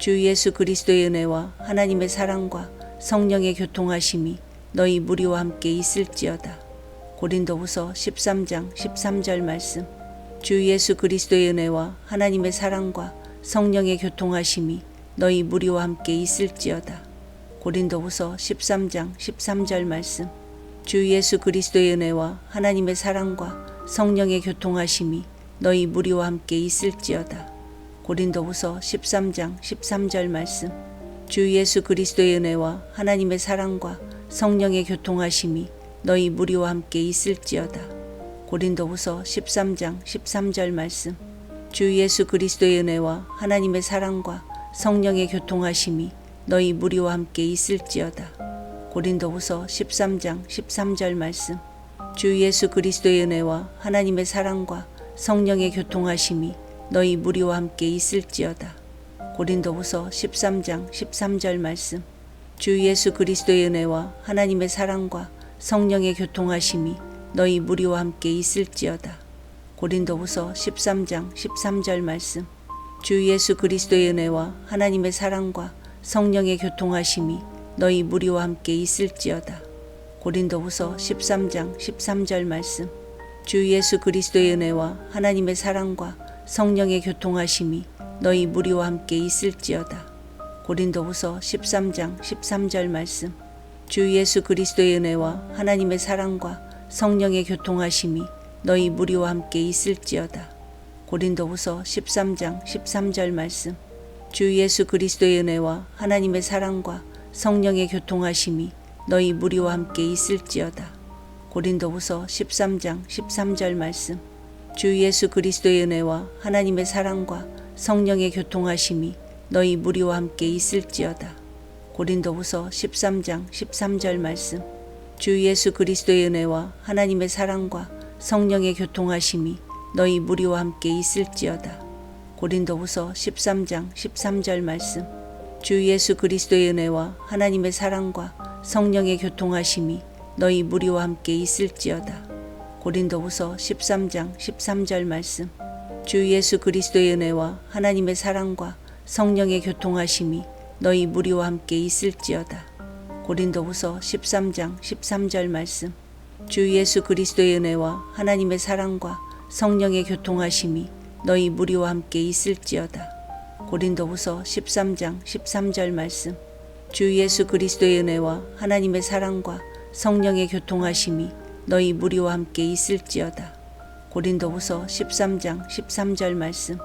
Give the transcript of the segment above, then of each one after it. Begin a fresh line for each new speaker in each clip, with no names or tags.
주 예수 그리스도의 은혜와 하나님의 사랑과 성령의 교통하심이 너희 무리와 함께 있을지어다. 고린도후서 13장 13절 말씀. 주 예수 그리스도의 은혜와 하나님의 사랑과 성령의 교통하심이 너희 무리와 함께 있을지어다. 고린도후서 13장 13절 말씀. 주 예수 그리스도의 은혜와 하나님의 사랑과 성령의 교통하심이 너희 무리와 함께 있을지어다. 고린도후서 13장 13절 말씀. 주 예수 그리스도의 은혜와 하나님의 사랑과 성령의 교통하심이 너희 무리와 함께 있을지어다. 고린도후서 13장 13절 말씀. 주 예수 그리스도의 은혜와 하나님의 사랑과 성령의 교통하심이 너희 무리와 함께 있을지어다. 고린도후서 13장 13절 말씀. 주 예수 그리스도의 은혜와 하나님의 사랑과 성령의 교통하심이 너희 무리와 함께 있을지어다. 고린도후서 13장 13절 말씀. 주 예수 그리스도의 은혜와 하나님의 사랑과 성령의 교통하심이 너희 무리와 함께 있을지어다. 고린도후서 13장 13절 말씀. 주 예수 그리스도의 은혜와 하나님의 사랑과 성령의 교통하심이 너희 무리와 함께 있을지어다. 고린도후서 13장 13절 말씀. 주 예수 그리스도의 은혜와 하나님의 사랑과 성령의 교통하심이 너희 무리와 함께 있을지어다. 고린도후서 13장 13절 말씀. 주 예수 그리스도의 은혜와 하나님의 사랑과 성령의 교통하심이 너희 무리와 함께 있을지어다. 고린도후서 13장 13절 말씀. 주 예수 그리스도의 은혜와 하나님의 사랑과 성령의 교통하심이 너희 무리와 함께 있을지어다. 고린도후서 13장 13절 말씀. 주 예수 그리스도의 은혜와 하나님의 사랑과 성령의 교통하심이 너희 무리와 함께 있을지어다. 고린도후서 13장 13절 말씀. 주 예수 그리스도의 은혜와 하나님의 사랑과 성령의 교통하심이 너희 무리와 함께 있을지어다. 고린도후서 13장 13절 말씀. 주 예수 그리스도의 은혜와 하나님의 사랑과 성령의 교통하심이 너희 무리와 함께 있을지어다. 고린도후서 13장 13절 말씀. 주 예수 그리스도의 은혜와 하나님의 사랑과 성령의 교통하심이 너희 무리와 함께 있을지어다. 고린도후서 13장 13절 말씀. 주 예수 그리스도의 은혜와 하나님의 사랑과 성령의 교통하심이 너희 무리와 함께 있을지어다. 고린도후서 13장 13절 말씀. 주 예수 그리스도의 은혜와 하나님의 사랑과 성령의 교통하심이 너희 무리와 함께 있을지어다. 고린도후서 13장 13절 말씀.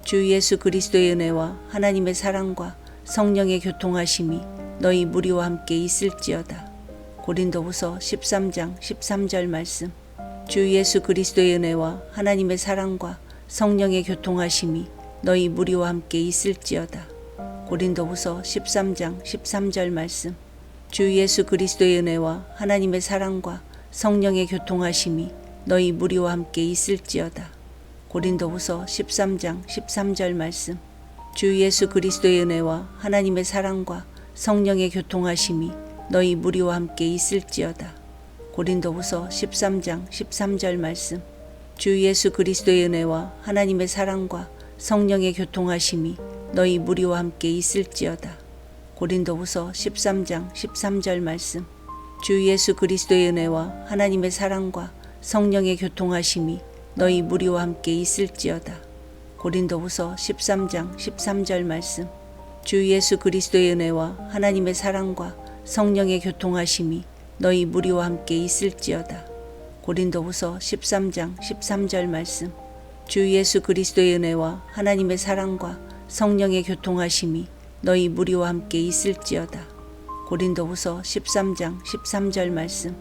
주 예수 그리스도의 은혜와 하나님의 사랑과 성령의 교통하심이 너희 무리와 함께 있을지어다. 고린도후서 13장 13절 말씀. 주 예수 그리스도의 은혜와 하나님의 사랑과 성령의 교통하심이 너희 무리와 함께 있을지어다. 고린도후서 13장 13절 말씀. 주 예수 그리스도의 은혜와 하나님의 사랑과 성령의 교통하심이 너희 무리와 함께 있을지어다. 고린도후서 13장 13절 말씀. 주 예수 그리스도의 은혜와 하나님의 사랑과 성령의 교통하심이 너희 무리와 함께 있을지어다. 고린도후서 13장 13절 말씀. 주 예수 그리스도의 은혜와 하나님의 사랑과 성령의 교통하심이 너희 무리와 함께 있을지어다. 고린도후서 13장 13절 말씀. 주 예수 그리스도의 은혜와 하나님의 사랑과 성령의 교통하심이 너희 무리와 함께 있을지어다. 고린도후서 13장 13절 말씀. 주 예수 그리스도의 은혜와 하나님의 사랑과 성령의 교통하심이 너희 무리와 함께 있을지어다. 고린도후서 13장 13절 말씀. 주 예수 그리스도의 은혜와 하나님의 사랑과 성령의 교통하심이 너희 무리와 함께 있을지어다. 고린도후서 13장 13절 말씀.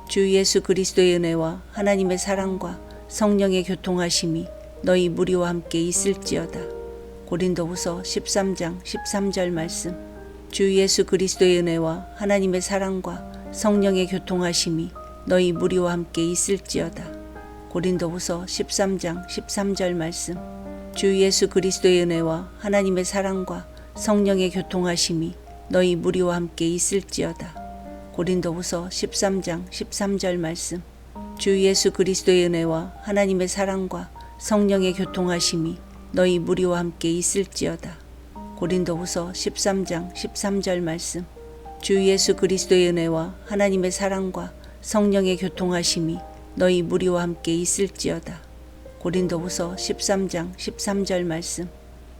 주 예수 그리스도의 은혜와 하나님의 사랑과 성령의 교통하심이 너희 무리와 함께 있을지어다. 고린도후서 13장 13절 말씀. 주 예수 그리스도의 은혜와 하나님의 사랑과 성령의 교통하심이 너희 무리와 함께 있을지어다. 고린도후서 13장 13절 말씀. 주 예수 그리스도의 은혜와 하나님의 사랑과 성령의 교통하심이 너희 무리와 함께 있을지어다. 고린도후서 13장 13절 말씀. 주 예수 그리스도의 은혜와 하나님의 사랑과 성령의 교통하심이 너희 무리와 함께 있을지어다. 고린도후서 13장 13절 말씀. 주 예수 그리스도의 은혜와 하나님의 사랑과 성령의 교통하심이 너희 무리와 함께 있을지어다. 고린도후서 13장 13절 말씀.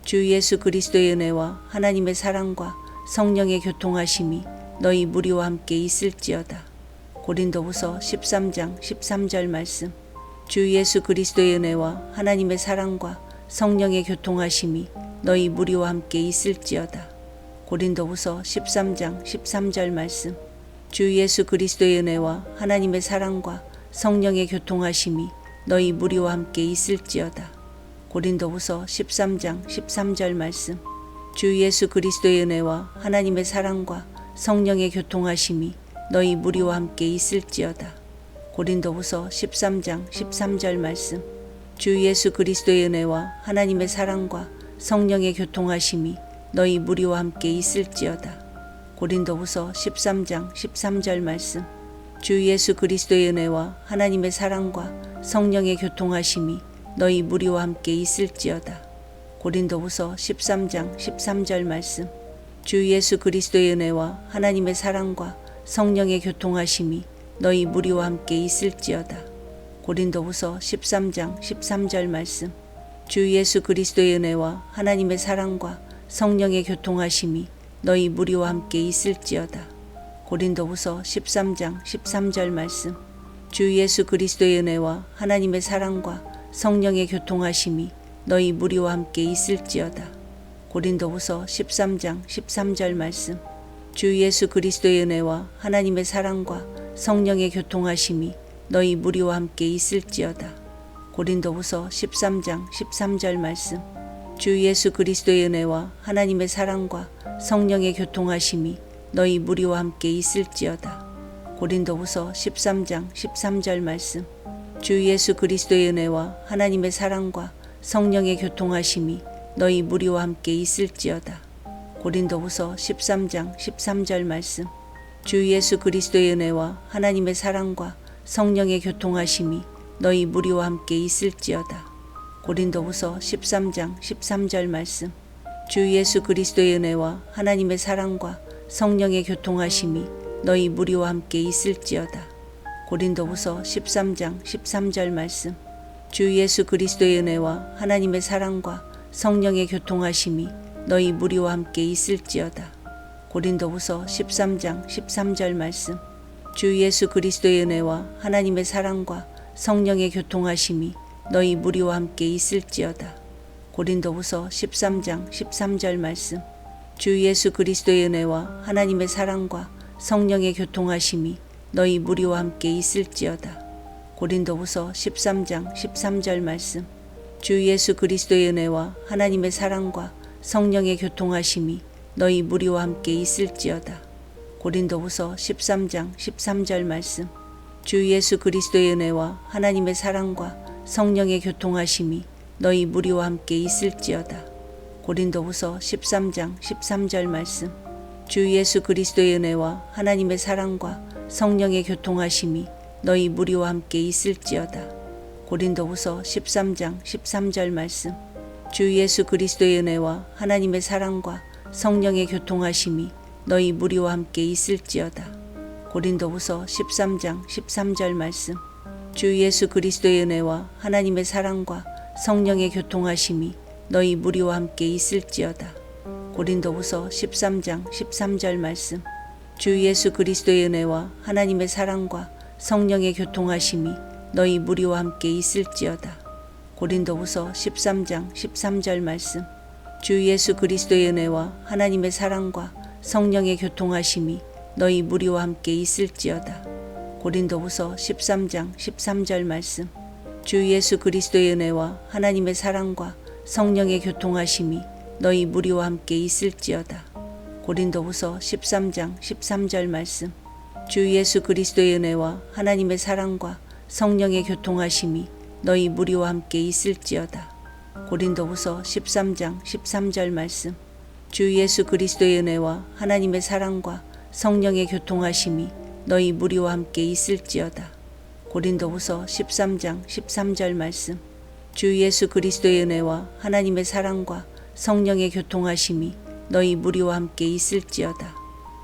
주 예수 그리스도의 은혜와 하나님의 사랑과 성령의 교통하심이 너희 무리와 함께 있을지어다. 고린도후서 13장 13절 말씀. 주 예수 그리스도의 은혜와 하나님의 사랑과 성령의 교통하심이 너희 무리와 함께 있을지어다. 고린도후서 13장 13절 말씀. 주 예수 그리스도의 은혜와 하나님의 사랑과 성령의 교통하심이 너희 무리와 함께 있을지어다. 고린도후서 13장 13절 말씀. 주 예수 그리스도의 은혜와 하나님의 사랑과 성령의 교통하심이 너희 무리와 함께 있을지어다. 고린도후서 13장 13절 말씀. 주 예수 그리스도의 은혜와 하나님의 사랑과 성령의 교통하심이 너희 무리와 함께 있을지어다. 고린도후서 13장 13절 말씀. 주 예수 그리스도의 은혜와 하나님의 사랑과 성령의 교통하심이 너희 무리와 함께 있을지어다. 고린도후서 13장 13절 말씀. 주 예수 그리스도의 은혜와 하나님의 사랑과 성령의 교통하심이 너희 무리와 함께 있을지어다. 고린도후서 13장 13절 말씀. 주 예수 그리스도의 은혜와 하나님의 사랑과 성령의 교통하심이 너희 무리와 함께 있을지어다. 고린도후서 13장 13절 말씀. 주 예수 그리스도의 은혜와 하나님의 사랑과 성령의 교통하심이 너희 무리와 함께 있을지어다. 고린도후서 13장 13절 말씀. 주 예수 그리스도의 은혜와 하나님의 사랑과 성령의 교통하심이 너희 무리와 함께 있을지어다. 고린도후서 13장 13절 말씀. 주 예수 그리스도의 은혜와 하나님의 사랑과 성령의 교통하심이 너희 무리와 함께 있을지어다. 고린도후서 13장 13절 말씀. 주 예수 그리스도의 은혜와 하나님의 사랑과 성령의 교통하심이 너희 무리와 함께 있을지어다. 고린도후서 13장 13절 말씀. 주 예수 그리스도의 은혜와 하나님의 사랑과 성령의 교통하심이 너희 무리와 함께 있을지어다. 고린도후서 13장 13절 말씀. 주 예수 그리스도의 은혜와 하나님의 사랑과 성령의 교통하심이 너희 무리와 함께 있을지어다. 고린도후서 13장 13절 말씀. 주 예수 그리스도의 은혜와 하나님의 사랑과 성령의 교통하심이 너희 무리와 함께 있을지어다. 고린도후서 13장 13절 말씀. 주 예수 그리스도의 은혜와 하나님의 사랑과 성령의 교통하심이 너희 무리와 함께 있을지어다. 고린도후서 13장 13절 말씀. 주 예수 그리스도의 은혜와 하나님의 사랑과 성령의 교통하심이 너희 무리와 함께 있을지어다. 고린도후서 13장 13절 말씀. 주 예수 그리스도의 은혜와 하나님의 사랑과 성령의 교통하심이 너희 무리와 함께 있을지어다. 고린도후서 13장 13절 말씀. 주 예수 그리스도의 은혜와 하나님의 사랑과 성령의 교통하심이 너희 무리와 함께 있을지어다. 고린도후서 13장 13절 말씀. 주 예수 그리스도의 은혜와 하나님의 사랑과 성령의 교통하심이 너희 무리와 함께 있을지어다. 고린도후서 13장 13절 말씀. 주 예수 그리스도의 은혜와 하나님의 사랑과 성령의 교통하심이 너희 무리와 함께 있을지어다. 고린도후서 13장 13절 말씀. 주 예수 그리스도의 은혜와 하나님의 사랑과 성령의 교통하심이 너희 무리와 함께 있을지어다. 고린도후서 13장 13절 말씀. 주 예수 그리스도의 은혜와 하나님의 사랑과 성령의 교통하심이 너희 무리와 함께 있을지어다. 고린도후서 13장 13절 말씀. 주 예수 그리스도의 은혜와 하나님의 사랑과 성령의 교통하심이 너희 무리와 함께 있을지어다. 고린도후서 13장 13절 말씀. 주 예수 그리스도의 은혜와 하나님의 사랑과 성령의 교통하심이 너희 무리와 함께 있을지어다. 고린도후서 13장 13절 말씀. 주 예수 그리스도의 은혜와 하나님의 사랑과 성령의 교통하심이 너희 무리와 함께 있을지어다. 고린도후서 13장 13절 말씀. 주 예수 그리스도의 은혜와 하나님의 사랑과 성령의 교통하심이 너희 무리와 함께 있을지어다. 고린도후서 13장 13절 말씀. 주 예수 그리스도의 은혜와 하나님의 사랑과 성령의 교통하심이 너희 무리와 함께 있을지어다.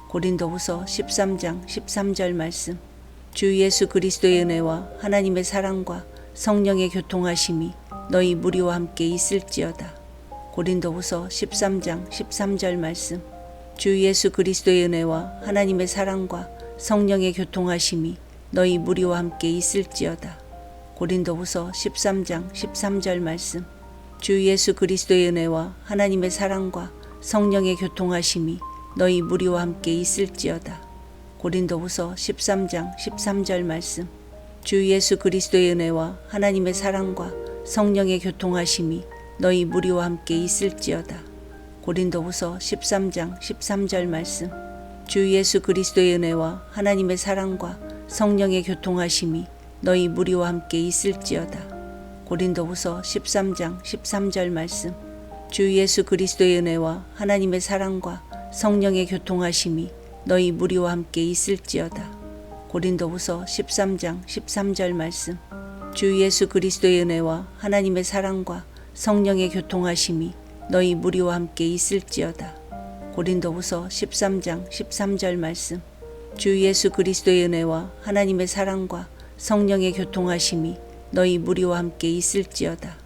고린도후서 13장 13절 말씀. 주 예수 그리스도의 은혜와 하나님의 사랑과 성령의 교통하심이 너희 무리와 함께 있을지어다. 고린도후서 13장 13절 말씀. 주 예수 그리스도의 은혜와 하나님의 사랑과 성령의 교통하심이 너희 무리와 함께 있을지어다. 고린도후서 13장 13절 말씀. 주 예수 그리스도의 은혜와 하나님의 사랑과 성령의 교통하심이 너희 무리와 함께 있을지어다. 고린도후서 13장 13절 말씀. 주 예수 그리스도의 은혜와 하나님의 사랑과 성령의 교통하심이 너희 무리와 함께 있을지어다. 고린도후서 13장 13절 말씀. 주 예수 그리스도의 은혜와 하나님의 사랑과 성령의 교통하심이 너희 무리와 함께 있을지어다. 고린도후서 13장 13절 말씀. 주 예수 그리스도의 은혜와 하나님의 사랑과 성령의 교통하심이 너희 무리와 함께 있을지어다. 고린도후서 13장 13절 말씀. 주 예수 그리스도의 은혜와 하나님의 사랑과 성령의 교통하심이 너희 무리와 함께 있을지어다. 고린도후서 13장 13절 말씀. 주 예수 그리스도의 은혜와 하나님의 사랑과 성령의 교통하심이 너희 무리와 함께 있을지어다.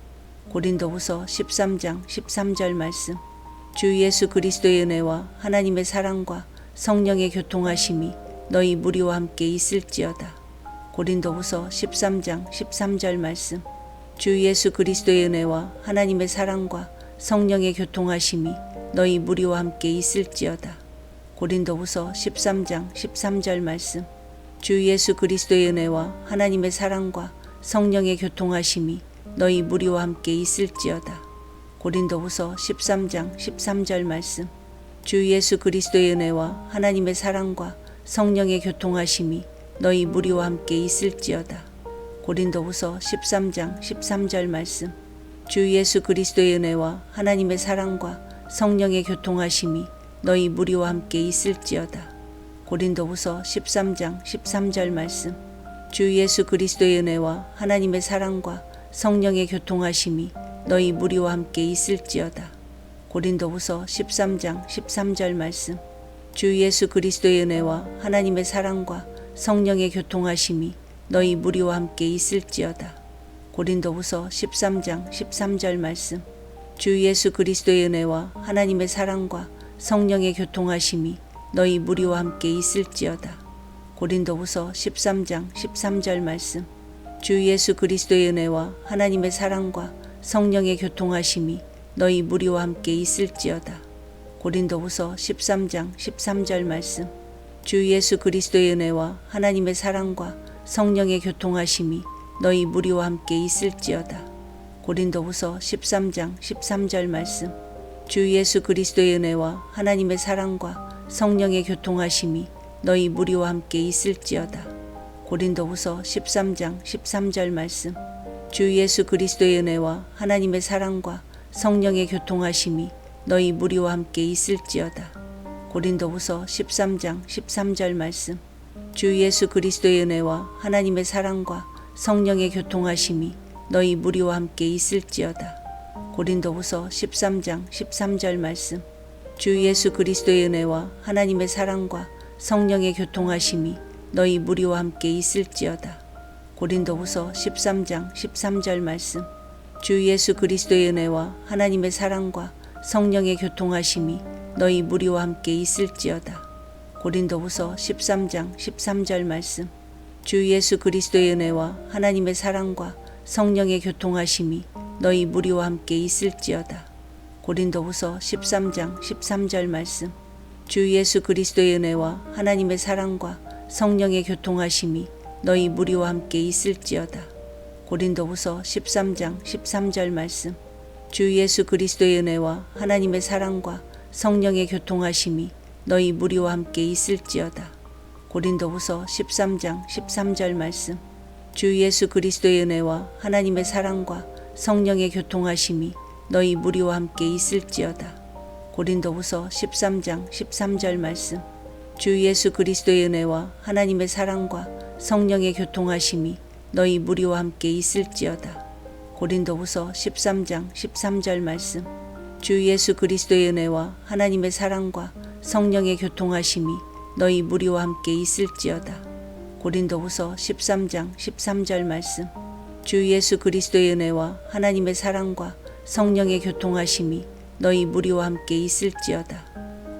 고린도후서 13장 13절 말씀. 주 예수 그리스도의 은혜와 하나님의 사랑과 성령의 교통하심이 너희 무리와 함께 있을지어다. 고린도후서 13장 13절 말씀. 주 예수 그리스도의 은혜와 하나님의 사랑과 성령의 교통하심이 너희 무리와 함께 있을지어다. 고린도후서 13장 13절 말씀. 주 예수 그리스도의 은혜와 하나님의 사랑과 성령의 교통하심이 너희 무리와 함께 있을지어다. 고린도후서 13장 13절 말씀. 주 예수 그리스도의 은혜와 하나님의 사랑과 성령의 교통하심이 너희 무리와 함께 있을지어다. 고린도후서 13장 13절 말씀. 주 예수 그리스도의 은혜와 하나님의 사랑과 성령의 교통하심이 너희 무리와 함께 있을지어다. 고린도후서 13장 13절 말씀. 주 예수 그리스도의 은혜와 하나님의 사랑과 성령의 교통하심이 너희 무리와 함께 있을지어다. 고린도후서 13장 13절 말씀. 주 예수 그리스도의 은혜와 하나님의 사랑과 성령의 교통하심이 너희 무리와 함께 있을지어다. 고린도후서 13장 13절 말씀. 주 예수 그리스도의 은혜와 하나님의 사랑과 성령의 교통하심이 너희 무리와 함께 있을지어다. 고린도후서 13장 13절 말씀. 주 예수 그리스도의 은혜와 하나님의 사랑과 성령의 교통하심이 너희 무리와 함께 있을지어다. 고린도후서 13장 13절 말씀. 주 예수 그리스도의 은혜와 하나님의 사랑과 성령의 교통하심이 너희 무리와 함께 있을지어다. 고린도후서 13장 13절 말씀. 주 예수 그리스도의 은혜와 하나님의 사랑과 성령의 교통하심이 너희 무리와 함께 있을지어다. 고린도후서 13장 13절 말씀. 주 예수 그리스도의 은혜와 하나님의 사랑과 성령의 교통하심이 너희 무리와 함께 있을지어다. 고린도후서 13장 13절 말씀. 주 예수 그리스도의 은혜와 하나님의 사랑과 성령의 교통하심이 너희 무리와 함께 있을지어다. 고린도후서 13장 13절 말씀. 주 예수 그리스도의 은혜와 하나님의 사랑과 성령의 교통하심이 너희 무리와 함께 있을지어다. 고린도후서 13장 13절 말씀. 주 예수 그리스도의 은혜와 하나님의 사랑과 성령의 교통하심이 너희 무리와 함께 있을지어다. 고린도후서 13장 13절 말씀. 주 예수 그리스도의 은혜와 하나님의 사랑과 성령의 교통하심이 너희 무리와 함께 있을지어다. 고린도후서 13장 13절 말씀. 주 예수 그리스도의 은혜와 하나님의 사랑과 성령의 교통하심이 너희 무리와 함께 있을지어다. 고린도후서 13장 13절 말씀. 주 예수 그리스도의 은혜와 하나님의 사랑과 성령의 교통하심이 너희 무리와 함께 있을지어다. 고린도후서 13장 13절 말씀. 주 예수 그리스도의 은혜와 하나님의 사랑과 성령의 교통하심이 너희 무리와 함께 있을지어다. 고린도후서 13장 13절 말씀. 주 예수 그리스도의 은혜와 하나님의 사랑과 성령의 교통하심이 너희 무리와 함께 있을지어다. 고린도후서 13장 13절 말씀. 주 예수 그리스도의 은혜와 하나님의 사랑과 성령의 교통하심이 너희 무리와 함께 있을지어다. 고린도후서 13장 13절 말씀. 주 예수 그리스도의 은혜와 하나님의 사랑과 성령의 교통하심이 너희 무리와 함께 있을지어다.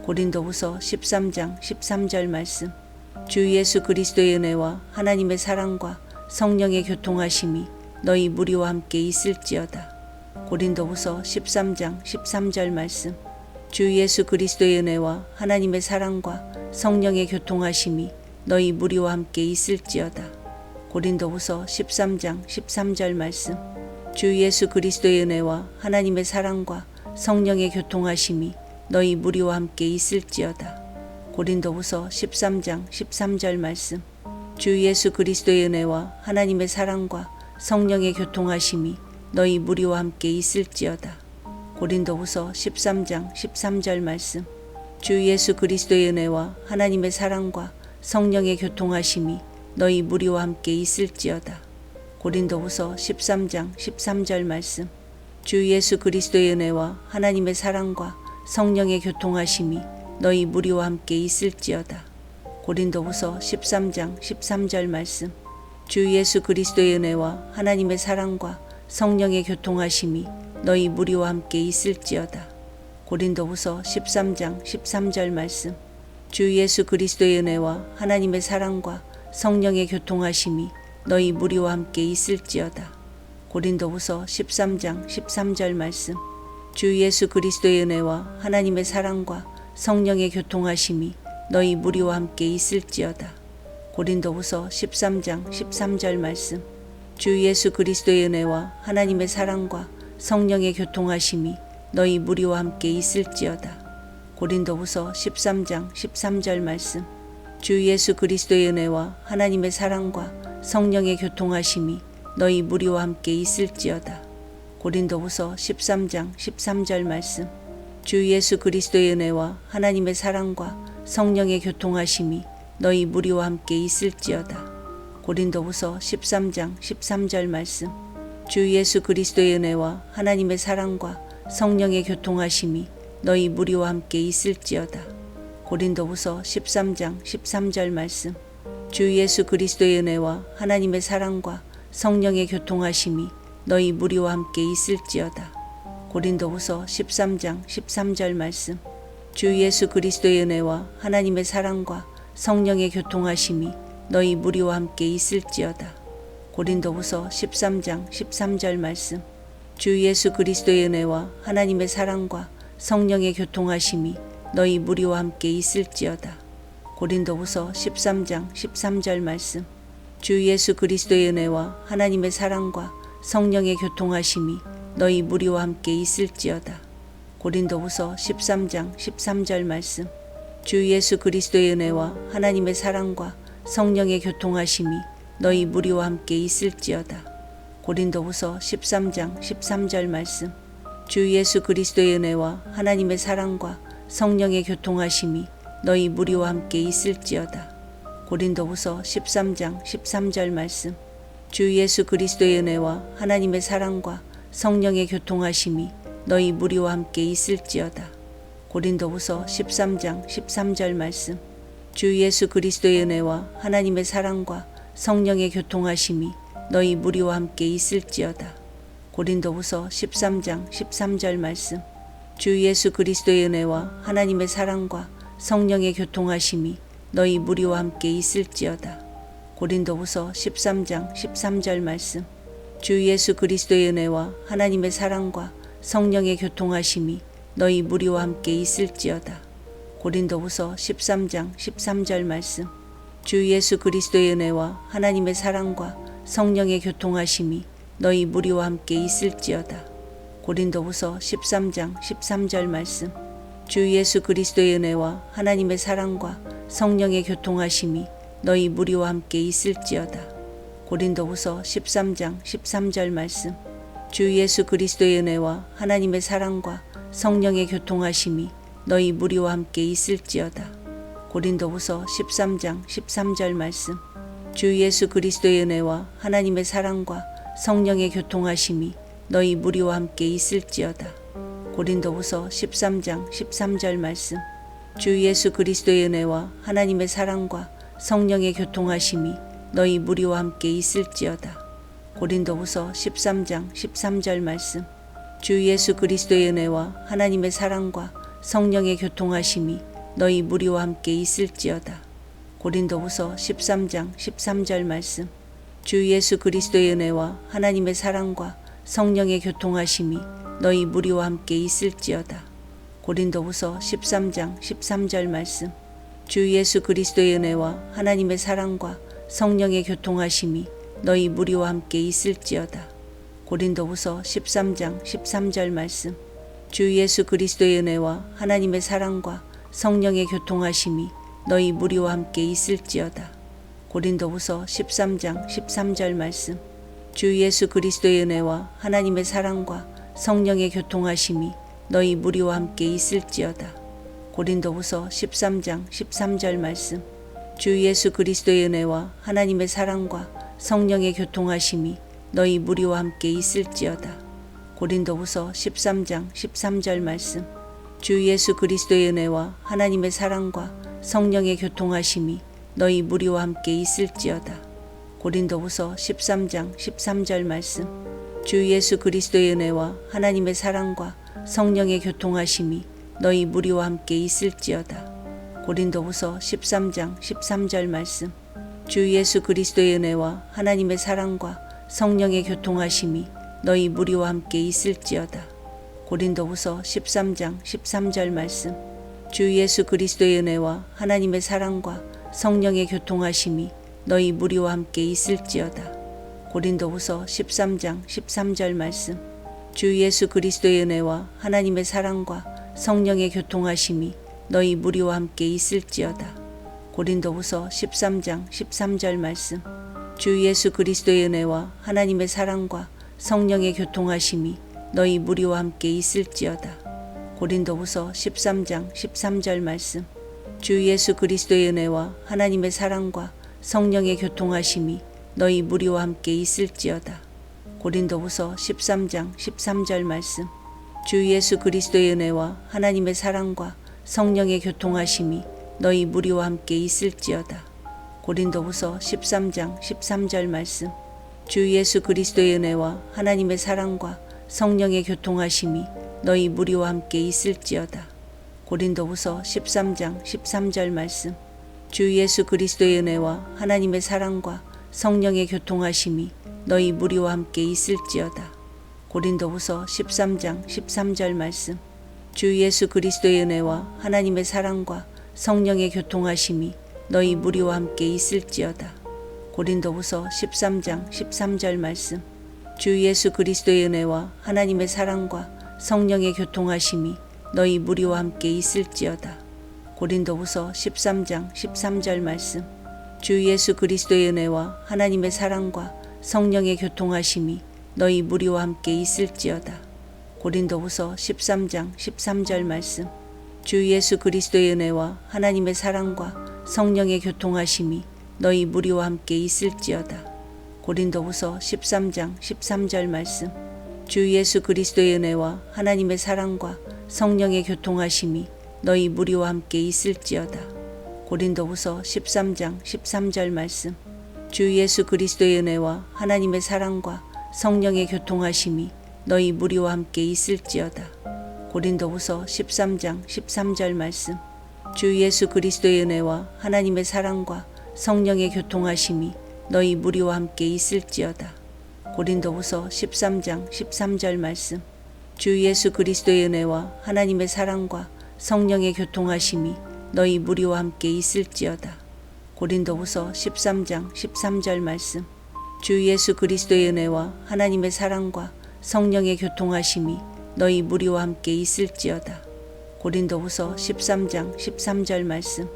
고린도후서 13장 13절 말씀. 주 예수 그리스도의 은혜와 하나님의 사랑과 성령의 교통하심이 너희 무리와 함께 있을지어다. 고린도후서 13장 13절 말씀. 주 예수 그리스도의 은혜와 하나님의 사랑과 성령의 교통하심이 너희 무리와 함께 있을지어다. 고린도후서 13장 13절 말씀. 주 예수 그리스도의 은혜와 하나님의 사랑과 성령의 교통하심이 너희 무리와 함께 있을지어다. 고린도후서 13장 13절 말씀. 주 예수 그리스도의 은혜와 하나님의 사랑과 성령의 교통하심이 너희 무리와 함께 있을지어다. 고린도후서 13장 13절 말씀. 주 예수 그리스도의 은혜와 하나님의 사랑과 성령의 교통하심이 너희 무리와 함께 있을지어다. 고린도후서 13장 13절 말씀. 주 예수 그리스도의 은혜와 하나님의 사랑과 성령의 교통하심이 너희 무리와 함께 있을지어다. 고린도후서 13장 13절 말씀. 주 예수 그리스도의 은혜와 하나님의 사랑과 성령의 교통하심이 너희 무리와 함께 있을지어다. 고린도후서 13장 13절 말씀. 주 예수 그리스도의 은혜와 하나님의 사랑과 성령의 교통하심이 너희 무리와 함께 있을지어다. 고린도후서 13장 13절 말씀. 주 예수 그리스도의 은혜와 하나님의 사랑과 성령의 교통하심이 너희 무리와 함께 있을지어다. 고린도후서 13장 13절 말씀. 주 예수 그리스도의 은혜와 하나님의 사랑과 성령의 교통하심이 너희 무리와 함께 있을지어다. 고린도후서 13장 13절 말씀. 주 예수 그리스도의 은혜와 하나님의 사랑과 성령의 교통하심이 너희 무리와 함께 있을지어다. 고린도후서 13장 13절 말씀. 주 예수 그리스도의 은혜와 하나님의 사랑과 성령의 교통하심이 너희 무리와 함께 있을지어다. 고린도후서 13장 13절 말씀. 주 예수 그리스도의 은혜와 하나님의 사랑과 성령의 교통하심이 너희 무리와 함께 있을지어다. 고린도후서 13장 13절 말씀. 주 예수 그리스도의 은혜와 하나님의 사랑과 성령의 교통하심이 너희 무리와 함께 있을지어다. 고린도후서 13장 13절 말씀. 주 예수 그리스도의 은혜와 하나님의 사랑과 성령의 교통하심이 너희 무리와 함께 있을지어다. 고린도후서 13장 13절 말씀. 주 예수 그리스도의 은혜와 하나님의 사랑과 성령의 교통하심이 너희 무리와 함께 있을지어다. 고린도후서 13장 13절 말씀. 주 예수 그리스도의 은혜와 하나님의 사랑과 성령의 교통하심이 너희 무리와 함께 있을지어다. 고린도후서 13장 13절 말씀. 주 예수 그리스도의 은혜와 하나님의 사랑과 성령의 교통하심이 너희 무리와 함께 있을지어다. 고린도후서 13장 13절 말씀. 주 예수 그리스도의 은혜와 하나님의 사랑과 성령의 교통하심이 너희 무리와 함께 있을지어다. 고린도후서 13장 13절 말씀. 주 예수 그리스도의 은혜와 하나님의 사랑과 성령의 교통하심이 너희 무리와 함께 있을지어다. 고린도후서 13장 13절 말씀. 주 예수 그리스도의 은혜와 하나님의 사랑과 성령의 교통하심이 너희 무리와 함께 있을지어다. 고린도후서 13장 13절 말씀. 주 예수 그리스도의 은혜와 하나님의 사랑과 성령의 교통하심이 너희 무리와 함께 있을지어다. 고린도후서 13장 13절 말씀. 주 예수 그리스도의 은혜와 하나님의 사랑과 성령의 교통하심이 너희 무리와 함께 있을지어다. 고린도후서 13장 13절 말씀. 주 예수 그리스도의 은혜와 하나님의 사랑과 성령의 교통하심이 너희 무리와 함께 있을지어다. 고린도후서 13장 13절 말씀. 주 예수 그리스도의 은혜와 하나님의 사랑과 성령의 교통하심이 너희 무리와 함께 있을지어다. 고린도후서 13장 13절 말씀. 주 예수 그리스도의 은혜와 하나님의 사랑과 성령의 교통하심이 너희 무리와 함께 있을지어다. 고린도후서 13장 13절 말씀. 주 예수 그리스도의 은혜와 하나님의 사랑과 성령의 교통하심이 너희 무리와 함께 있을지어다. 고린도후서 13장 13절 말씀. 주 예수 그리스도의 은혜와 하나님의 사랑과 성령의 교통하심이 너희 무리와 함께 있을지어다. 고린도후서 13장 13절 말씀. 주 예수 그리스도의 은혜와 하나님의 사랑과 성령의 교통하심이 너희 무리와 함께 있을지어다. 고린도후서 13장 13절 말씀. 주 예수 그리스도의 은혜와 하나님의 사랑과 성령의 교통하심이 너희 무리와 함께 있을지어다. 고린도후서 13장 13절 말씀. 주 예수 그리스도의 은혜와 하나님의 사랑과 성령의 교통하심이 너희 무리와 함께 있을지어다. 고린도후서 13장 13절 말씀. 주 예수 그리스도의 은혜와 하나님의 사랑과 성령의 교통하심이 너희 무리와 함께 있을지어다. 고린도후서 13장 13절 말씀. 주 예수 그리스도의 은혜와 하나님의 사랑과 성령의 교통하심이 너희 무리와 함께 있을지어다. 고린도후서 13장 13절 말씀. 주 예수 그리스도의 은혜와 하나님의 사랑과 성령의 교통하심이 너희 무리와 함께 있을지어다. 고린도후서 13장 13절 말씀. 주 예수 그리스도의 은혜와 하나님의 사랑과 성령의 교통하심이 너희 무리와 함께 있을지어다. 고린도후서 13장 13절 말씀. 주 예수 그리스도의 은혜와 하나님의 사랑과 성령의 교통하심이 너희 무리와 함께 있을지어다. 고린도후서 13장 13절 말씀. 주 예수 그리스도의 은혜와 하나님의 사랑과 성령의 교통하심이 너희 무리와 함께 있을지어다. 고린도후서 13장 13절 말씀. 주 예수 그리스도의 은혜와 하나님의 사랑과 성령의 교통하심이 너희 무리와 함께 있을지어다. 고린도후서 13장 13절 말씀. 주 예수 그리스도의 은혜와 하나님의 사랑과 성령의 교통하심이 너희 무리와 함께 있을지어다. 고린도후서 13장 13절 말씀. 주 예수 그리스도의 은혜와 하나님의 사랑과 성령의 교통하심이 너희 무리와 함께 있을지어다. 고린도후서 13장 13절 말씀. 주 예수 그리스도의 은혜와 하나님의 사랑과 성령의 교통하심이 너희 무리와 함께 있을지어다. 고린도후서 13장 13절 말씀. 주 예수 그리스도의 은혜와 하나님의 사랑과 성령의 교통하심이 너희 무리와 함께 있을지어다. 고린도후서 13장 13절 말씀. 주 예수 그리스도의 은혜와 하나님의 사랑과 성령의 교통하심이 너희 무리와 함께 있을지어다. 고린도후서 13장 13절 말씀. 주 예수 그리스도의 은혜와 하나님의 사랑과 성령의 교통하심이 너희 무리와 함께 있을지어다. 고린도후서 13장 13절 말씀. 주 예수 그리스도의 은혜와 하나님의 사랑과 성령의 교통하심이 너희 무리와 함께 있을지어다. 고린도후서 13장 13절 말씀. 주 예수 그리스도의 은혜와 하나님의 사랑과 성령의 교통하심이 너희 무리와 함께 있을지어다. 고린도후서 13장 13절 말씀. 주 예수 그리스도의 은혜와 하나님의 사랑과 성령의 교통하심이 너희 무리와 함께 있을지어다. 고린도후서 13장 13절 말씀. 주 예수 그리스도의 은혜와 하나님의 사랑과 성령의 교통하심이 너희 무리와 함께 있을지어다. 고린도후서 13장 13절 말씀. 주 예수 그리스도의 은혜와 하나님의 사랑과 성령의 교통하심이 너희 무리와 함께 있을지어다. 고린도후서 13장 13절 말씀. 주 예수 그리스도의 은혜와 하나님의 사랑과 성령의 교통하심이 너희 무리와 함께 있을지어다. 고린도후서 13장 13절 말씀. 주 예수 그리스도의 은혜와 하나님의 사랑과 성령의 교통하심이 너희 무리와 함께 있을지어다. 고린도후서 13장 13절 말씀. 주 예수 그리스도의 은혜와 하나님의 사랑과 성령의 교통하심이 너희 무리와 함께 있을지어다. 고린도후서 13장 13절 말씀. 주 예수 그리스도의 은혜와 하나님의 사랑과 성령의 교통하심이 너희 무리와 함께 있을지어다. 고린도후서 13장 13절 말씀.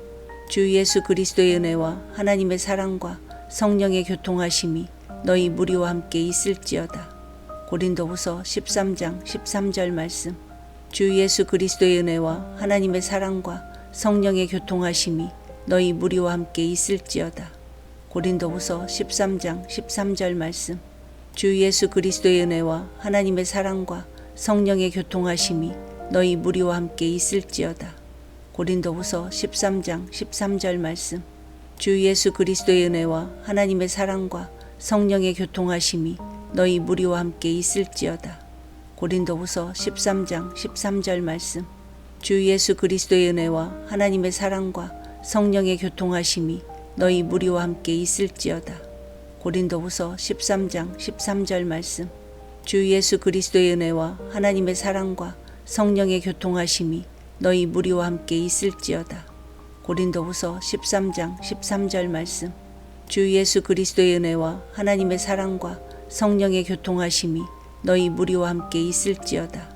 주 예수 그리스도의 은혜와 하나님의 사랑과 성령의 교통하심이 너희 무리와 함께 있을지어다. 고린도후서 13장 13절 말씀. 주 예수 그리스도의 은혜와 하나님의 사랑과 성령의 교통하심이 너희 무리와 함께 있을지어다. 고린도후서 13장 13절 말씀. 주 예수 그리스도의 은혜와 하나님의 사랑과 성령의 교통하심이 너희 무리와 함께 있을지어다. 고린도후서 13장 13절 말씀. 주 예수 그리스도의 은혜와 하나님의 사랑과 성령의 교통하심이 너희 무리와 함께 있을지어다. 고린도후서 13장 13절 말씀. 주 예수 그리스도의 은혜와 하나님의 사랑과 성령의 교통하심이 너희 무리와 함께 있을지어다. 고린도후서 13장 13절 말씀. 주 예수 그리스도의 은혜와 하나님의 사랑과 성령의 교통하심이 너희 무리와 함께 있을지어다. 고린도후서 13장 13절 말씀. 주 예수 그리스도의 은혜와 하나님의 사랑과 성령의 교통하심이 너희 무리와 함께 있을지어다.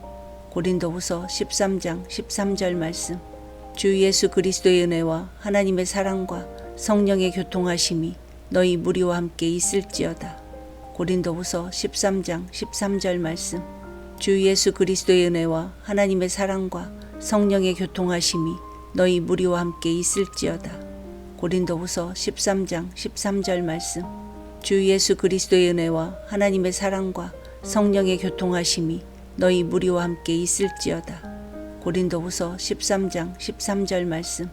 고린도후서 13장 13절 말씀. 주 예수 그리스도의 은혜와 하나님의 사랑과 성령의 교통하심이 너희 무리와 함께 있을지어다. 고린도후서 13장 13절 말씀. 주 예수 그리스도의 은혜와 하나님의 사랑과 성령의 교통하심이 너희 무리와 함께 있을지어다. 고린도후서 13장 13절 말씀. 주 예수 그리스도의 은혜와 하나님의 사랑과 성령의 교통하심이 너희 무리와 함께 있을지어다. 고린도후서 13장 13절 말씀.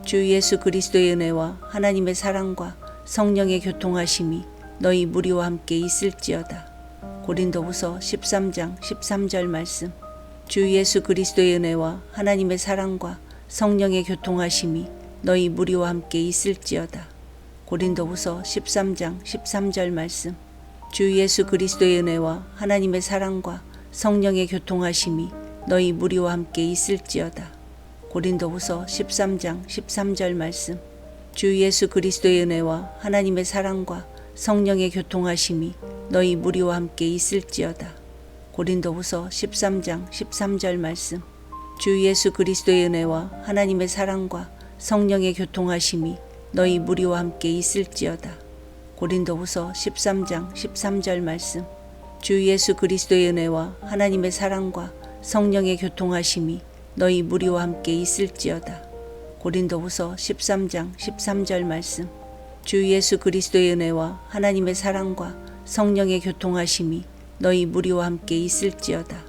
주 예수 그리스도의 은혜와 하나님의 사랑과 성령의 교통하심이 너희 무리와 함께 있을지어다. 고린도후서 13장 13절 말씀. 주 예수 그리스도의 은혜와 하나님의 사랑과 성령의 교통하심이 너희 무리와 함께 있을지어다. 고린도후서 13장 13절 말씀. 주 예수 그리스도의 은혜와 하나님의 사랑과 성령의 교통하심이 너희 무리와 함께 있을지어다. 고린도후서 13장 13절 말씀. 주 예수 그리스도의 은혜와 하나님의 사랑과 성령의 교통하심이 너희 무리와 함께 있을지어다. 고린도후서 13장 13절 말씀. 주 예수 그리스도의 은혜와 하나님의 사랑과 성령의 교통하심이 너희 무리와 함께 있을지어다. 고린도후서 13장 13절 말씀. 주 예수 그리스도의 은혜와 하나님의 사랑과 성령의 교통하심이 너희 무리와 함께 있을지어다. 고린도후서 13장 13절 말씀. 주 예수 그리스도의 은혜와 하나님의 사랑과 성령의 교통하심이 너희 무리와 함께 있을지어다. 고린도후서 13장 13절 말씀. 주 예수 그리스도의 은혜와 하나님의 사랑과 성령의 교통하심이 너희 무리와 함께 있을지어다.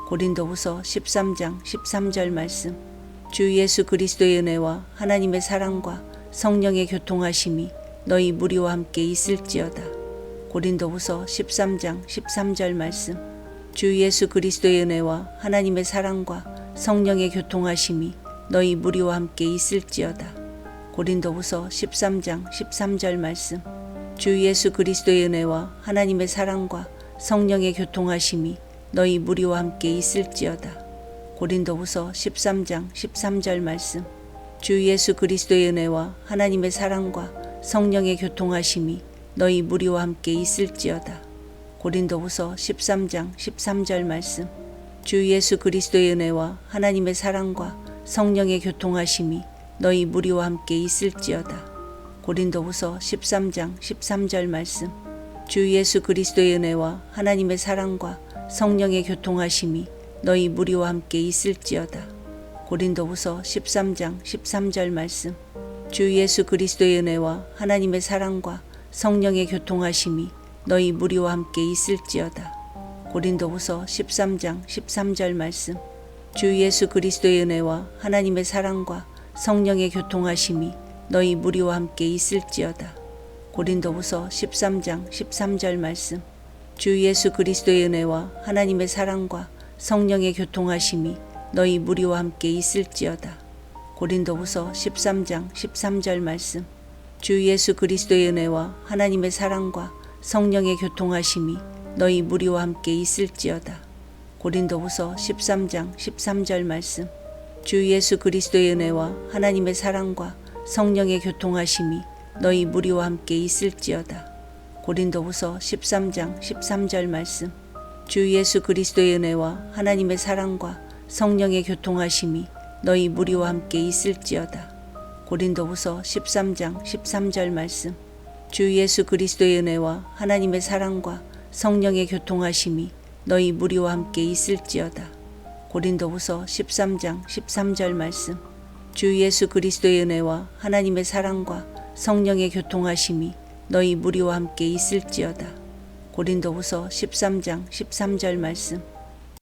고린도후서 13장 13절 말씀. 주 예수 그리스도의 은혜와 하나님의 사랑과 성령의 교통하심이 너희 무리와 함께 있을지어다. 고린도후서 13장 13절 말씀. 주 예수 그리스도의 은혜와 하나님의 사랑과 성령의 교통하심이 너희 무리와 함께 있을지어다. 고린도후서 13장 13절 말씀. 주 예수 그리스도의 은혜와 하나님의 사랑과 성령의 교통하심이 너희 무리와 함께 있을지어다. 고린도후서 13장 13절 말씀. 주 예수 그리스도의 은혜와 하나님의 사랑과 성령의 교통하심이 너희 무리와 함께 있을지어다. 고린도후서 13장 13절 말씀. 주 예수 그리스도의 은혜와 하나님의 사랑과 성령의 교통하심이 너희 무리와 함께 있을지어다. 고린도후서 13장 13절 말씀. 주 예수 그리스도의 은혜와 하나님의 사랑과 성령의 교통하심이 너희 무리와 함께 있을지어다. 고린도후서 13장 13절 말씀. 주 예수 그리스도의 은혜와 하나님의 사랑과 성령의 교통하심이 너희 무리와 함께 있을지어다. 고린도후서 13장 13절 말씀. 주 예수 그리스도의 은혜와 하나님의 사랑과 성령의 교통하심이 너희 무리와 함께 있을지어다. 고린도후서 13장 13절 말씀. 주 예수 그리스도의 은혜와 하나님의 사랑과 성령의 교통하심이 너희 무리와 함께 있을지어다. 고린도후서 13장 13절 말씀. 주 예수 그리스도의 은혜와 하나님의 사랑과 성령의 교통하심이 너희 무리와 함께 있을지어다. 고린도후서 13장 13절 말씀. 주 예수 그리스도의 은혜와 하나님의 사랑과 성령의 교통하심이 너희 무리와 함께 있을지어다. 고린도후서 13장 13절 말씀. 주 예수 그리스도의 은혜와 하나님의 사랑과 성령의 교통하심이 너희 무리와 함께 있을지어다. 고린도후서 13장 13절 말씀. 주 예수 그리스도의 은혜와 하나님의 사랑과 성령의 교통하심이 너희 무리와 함께 있을지어다. 고린도후서 13장 13절 말씀.